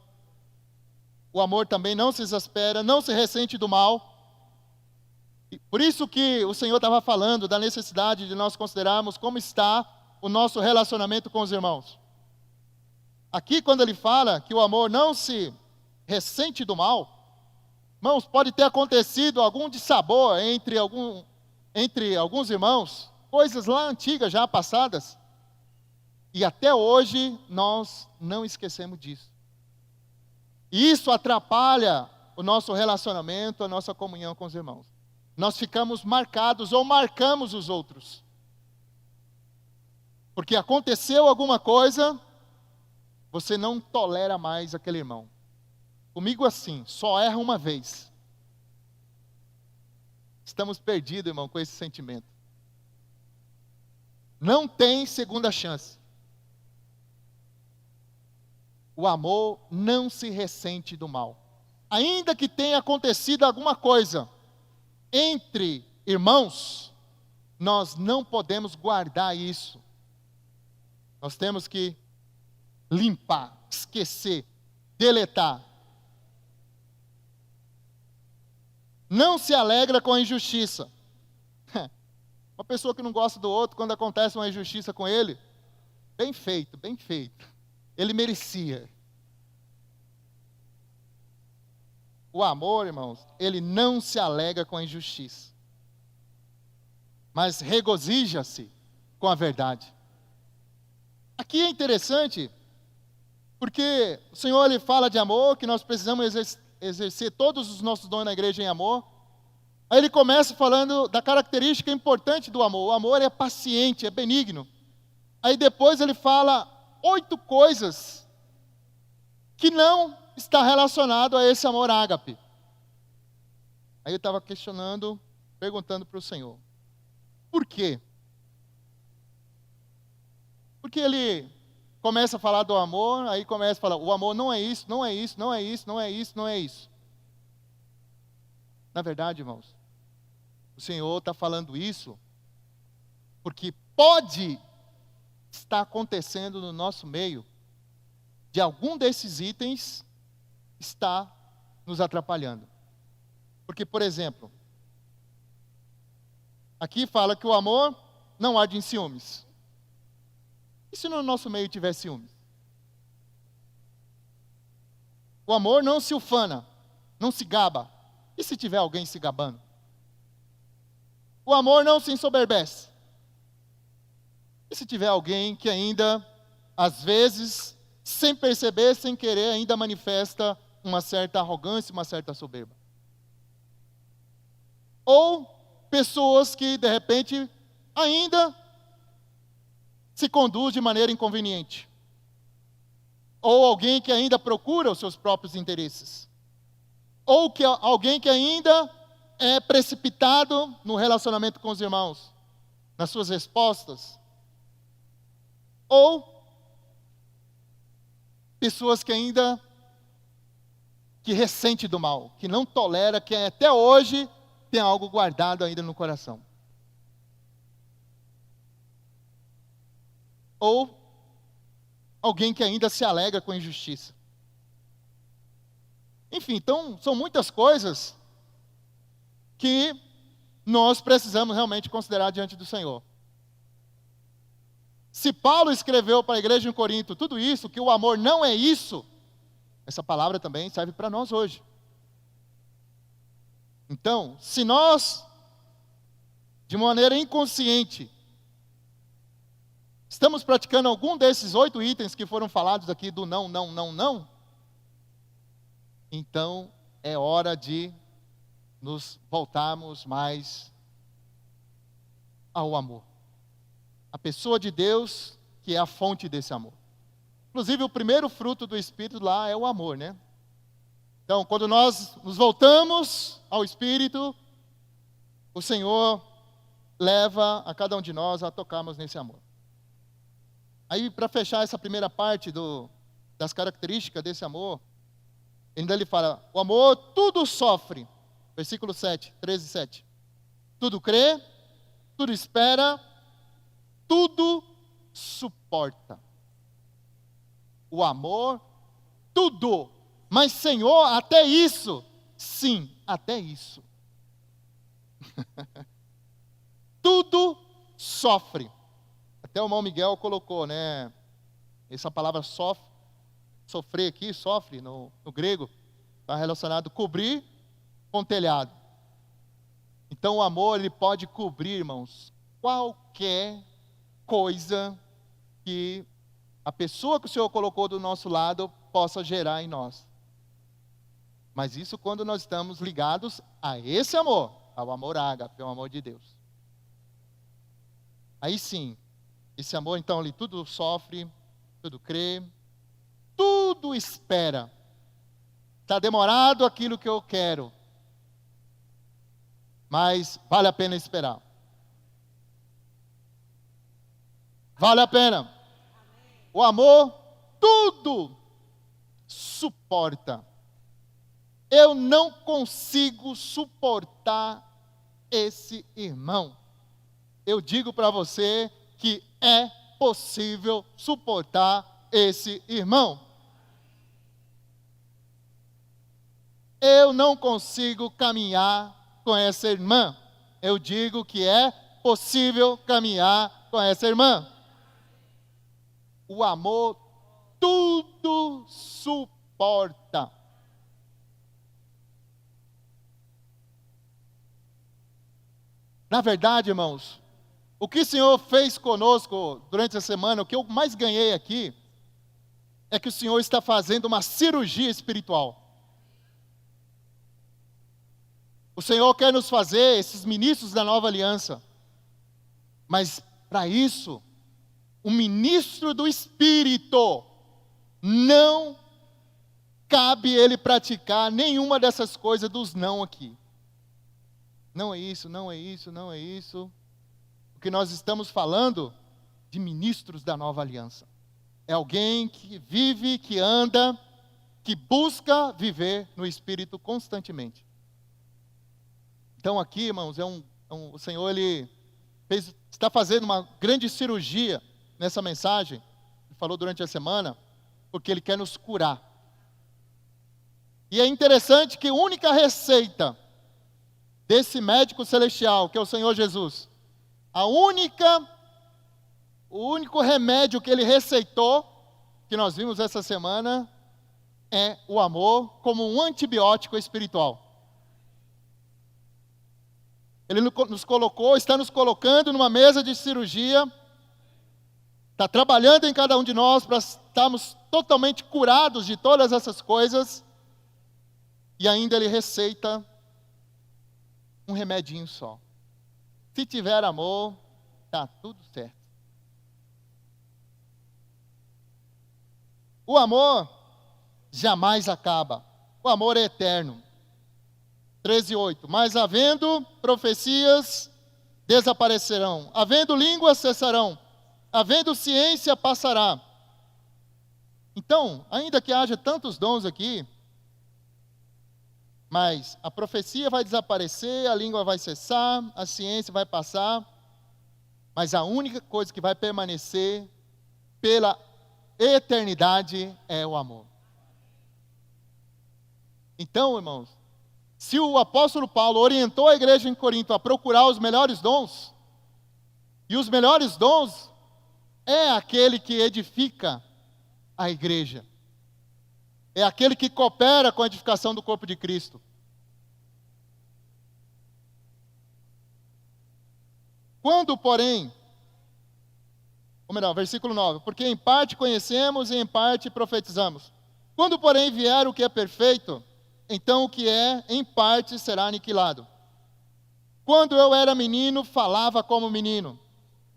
o amor também não se exaspera, não se ressente do mal. Por isso que o Senhor estava falando da necessidade de nós considerarmos como está o nosso relacionamento com os irmãos. Aqui, quando ele fala que o amor não se ressente do mal, irmãos, pode ter acontecido algum dissabor entre alguns irmãos, coisas lá antigas, já passadas, e até hoje nós não esquecemos disso. E isso atrapalha o nosso relacionamento, a nossa comunhão com os irmãos. Nós ficamos marcados ou marcamos os outros. Porque aconteceu alguma coisa, você não tolera mais aquele irmão. Comigo assim, só erra uma vez. Estamos perdidos, irmão, com esse sentimento. Não tem segunda chance. O amor não se ressente do mal. Ainda que tenha acontecido alguma coisa entre irmãos, nós não podemos guardar isso. Nós temos que limpar, esquecer, deletar. Não se alegra com a injustiça. Uma pessoa que não gosta do outro, quando acontece uma injustiça com ele, bem feito, bem feito. Ele merecia. O amor, irmãos, ele não se alegra com a injustiça, mas regozija-se com a verdade. Aqui é interessante, porque o Senhor ele fala de amor, que nós precisamos exercer todos os nossos dons na igreja em amor. Aí ele começa falando da característica importante do amor. O amor é paciente, é benigno. Aí depois ele fala 8 coisas que não está relacionado a esse amor ágape. Aí eu estava questionando, perguntando para o Senhor, por quê? Porque ele começa a falar do amor, aí começa a falar, o amor não é isso, não é isso, não é isso, não é isso, não é isso. Na verdade, irmãos, o Senhor está falando isso porque pode estar acontecendo no nosso meio de algum desses itens está nos atrapalhando. Porque, por exemplo, aqui fala que o amor não arde em ciúmes. E se no nosso meio tiver ciúmes? O amor não se ufana, não se gaba. E se tiver alguém se gabando? O amor não se ensoberbece. E se tiver alguém que ainda, às vezes, sem perceber, sem querer, ainda manifesta uma certa arrogância, uma certa soberba? Ou pessoas que, de repente, ainda se conduz de maneira inconveniente. Ou alguém que ainda procura os seus próprios interesses. Ou alguém que ainda é precipitado no relacionamento com os irmãos, nas suas respostas. Ou pessoas que ainda ressente do mal, que não tolera, que até hoje tem algo guardado ainda no coração. Ou alguém que ainda se alegra com a injustiça. Enfim, então, são muitas coisas que nós precisamos realmente considerar diante do Senhor. Se Paulo escreveu para a igreja em Corinto tudo isso, que o amor não é isso, essa palavra também serve para nós hoje. Então, se nós, de maneira inconsciente, estamos praticando algum desses 8 itens que foram falados aqui do não, não, não, não, então é hora de nos voltarmos mais ao amor. A pessoa de Deus, que é a fonte desse amor. Inclusive, o primeiro fruto do Espírito lá é o amor, né? Então, quando nós nos voltamos ao Espírito, o Senhor leva a cada um de nós a tocarmos nesse amor. Aí, para fechar essa primeira parte das características desse amor, ainda ele fala, o amor tudo sofre. Versículo 7, 13, 7. Tudo crê, tudo espera, tudo suporta. O amor, tudo. Mas, Senhor, até isso. Sim, até isso. Tudo sofre. Até o irmão Miguel colocou, né? Essa palavra sofrer aqui, sofre, no grego, está relacionado a cobrir com telhado. Então o amor, ele pode cobrir, irmãos, qualquer coisa que a pessoa que o Senhor colocou do nosso lado possa gerar em nós. Mas isso quando nós estamos ligados a esse amor, ao amor ágape, ao amor de Deus. Aí sim, esse amor então ele tudo sofre, tudo crê, tudo espera. Está demorado aquilo que eu quero, mas vale a pena esperar. Vale a pena. O amor tudo suporta. Eu não consigo suportar esse irmão. Eu digo para você que é possível suportar esse irmão. eu não consigo caminhar com essa irmã. Eu digo que é possível caminhar com essa irmã. O amor tudo suporta. Na verdade, irmãos, o que o Senhor fez conosco durante a semana, o que eu mais ganhei aqui, é que o Senhor está fazendo uma cirurgia espiritual. O Senhor quer nos fazer esses ministros da nova aliança. Mas, para isso, o ministro do Espírito não cabe ele praticar nenhuma dessas coisas dos não aqui. Não é isso, não é isso, não é isso. O que nós estamos falando de ministros da nova aliança. É alguém que vive, que anda, que busca viver no Espírito constantemente. Então aqui, irmãos, o Senhor ele está fazendo uma grande cirurgia nessa mensagem. Ele falou durante a semana, porque Ele quer nos curar. E é interessante que a única receita desse médico celestial, que é o Senhor Jesus, o único remédio que Ele receitou, que nós vimos essa semana, é o amor como um antibiótico espiritual. Ele nos colocou, está nos colocando numa mesa de cirurgia, está trabalhando em cada um de nós para estarmos totalmente curados de todas essas coisas, e ainda Ele receita um remedinho só. Se tiver amor, está tudo certo. O amor jamais acaba, o amor é eterno. 13:8, mas havendo profecias, desaparecerão, havendo línguas, cessarão, havendo ciência, passará. Então, ainda que haja tantos dons aqui, mas a profecia vai desaparecer, a língua vai cessar, a ciência vai passar, mas a única coisa que vai permanecer pela eternidade é o amor. Então, irmãos, se o apóstolo Paulo orientou a igreja em Corinto a procurar os melhores dons, e os melhores dons é aquele que edifica a igreja, é aquele que coopera com a edificação do corpo de Cristo. Quando, porém, ou melhor, versículo 9, porque em parte conhecemos e em parte profetizamos. Quando, porém, vier o que é perfeito, então o que é, em parte, será aniquilado. Quando eu era menino, falava como menino.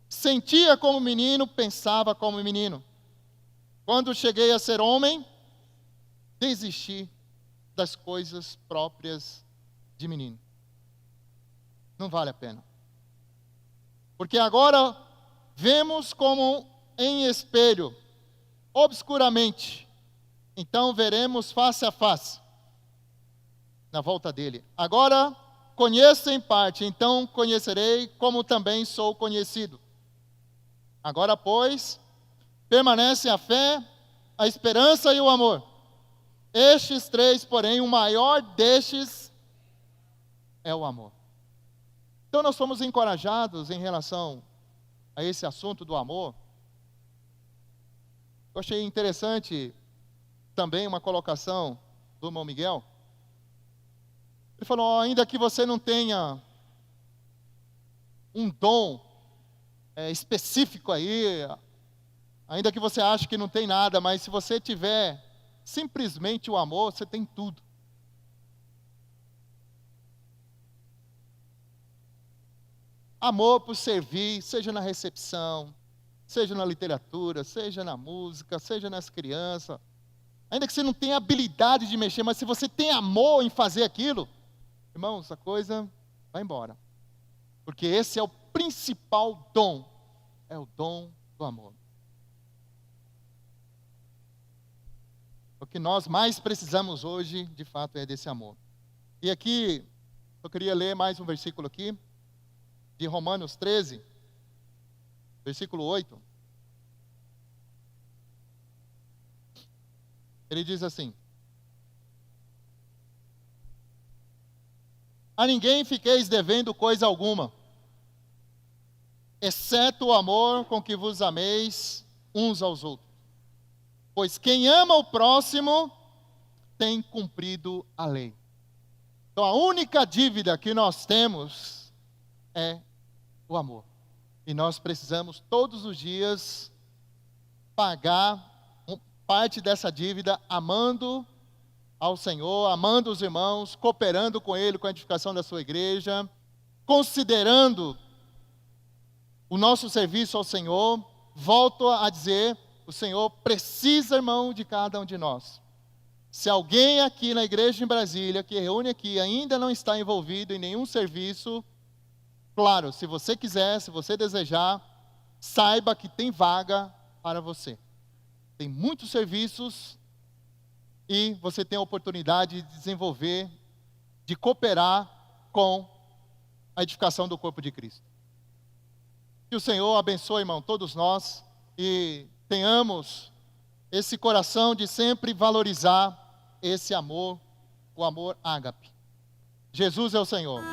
Sentia como menino, pensava como menino. Quando cheguei a ser homem, desisti das coisas próprias de menino. Não vale a pena. Porque agora vemos como em espelho, obscuramente. Então veremos face a face. Na volta dele. Agora conheço em parte, então conhecerei como também sou conhecido. Agora, pois, permanecem a fé, a esperança e o amor. Estes três, porém, o maior destes é o amor. Então nós fomos encorajados em relação a esse assunto do amor. Eu achei interessante também uma colocação do irmão Miguel. Ele falou, ainda que você não tenha um dom específico aí, ainda que você ache que não tem nada, mas se você tiver simplesmente o amor, você tem tudo. Amor por servir, seja na recepção, seja na literatura, seja na música, seja nas crianças. Ainda que você não tenha habilidade de mexer, mas se você tem amor em fazer aquilo, irmãos, a coisa vai embora. Porque esse é o principal dom. É o dom do amor. O que nós mais precisamos hoje, de fato, é desse amor. E aqui, eu queria ler mais um versículo aqui, de Romanos 13, versículo 8. Ele diz assim: A ninguém fiqueis devendo coisa alguma, exceto o amor com que vos ameis uns aos outros. Pois quem ama o próximo tem cumprido a lei. Então a única dívida que nós temos é o amor. E nós precisamos todos os dias pagar parte dessa dívida amando ao Senhor, amando os irmãos, cooperando com Ele, com a edificação da sua igreja, considerando o nosso serviço ao Senhor. Volto a dizer, o Senhor precisa, irmão, de cada um de nós. Se alguém aqui na igreja em Brasília, que reúne aqui, ainda não está envolvido em nenhum serviço, claro, se você quiser, se você desejar, saiba que tem vaga para você. Tem muitos serviços e você tem a oportunidade de desenvolver, de cooperar com a edificação do corpo de Cristo. Que o Senhor abençoe, irmão, todos nós e tenhamos esse coração de sempre valorizar esse amor, o amor ágape. Jesus é o Senhor.